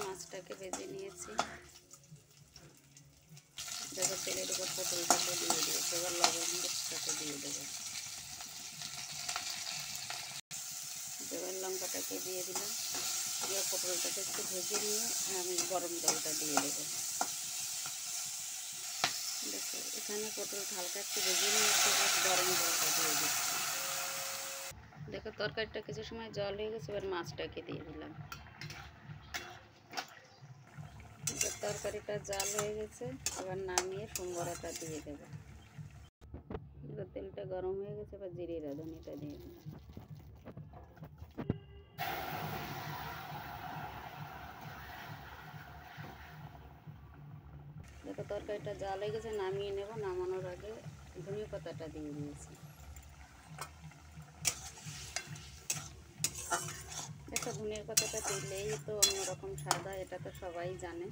মাছটাকে ভেজে নিয়েছি। দেখো তেলের উপর পটলটাকে দিয়ে দিয়েছি, এবার লবণ মরিচটাকে দিয়ে দেবো। এবার লঙ্কাটাকে দিয়ে দিলাম। এবার পটলটাকে একটু ভেজে নিয়ে আমি গরম জলটা দিয়ে দেবো। দেখো এখানে পটলটা হালকা একটু ভেজে নিয়েছি, গরম জলটা দিয়ে দিচ্ছি। দেখো তরকারিটা কিছু সময় জল হয়ে গেছে, এবার মাছটাকে দিয়ে দিলাম। এবার তরকারিটা জাল হয়ে গেছে, এবার নামিয়ে সম্বরাটা দিয়ে দেবো। এবার তেলটা গরম হয়ে গেছে, এবার জিরে রাঁধুনিটা দিয়ে দিলাম। দেখো তরকারিটা জাল হয়ে গেছে, নামিয়ে নেব। নামানোর আগে ধনিয়া পাতাটা দিয়ে দিয়েছি। দেখো ধনিয়ার পাতাটা দিলেই তো অন্যরকম স্বাদ হয়, এটা তো সবাই জানে।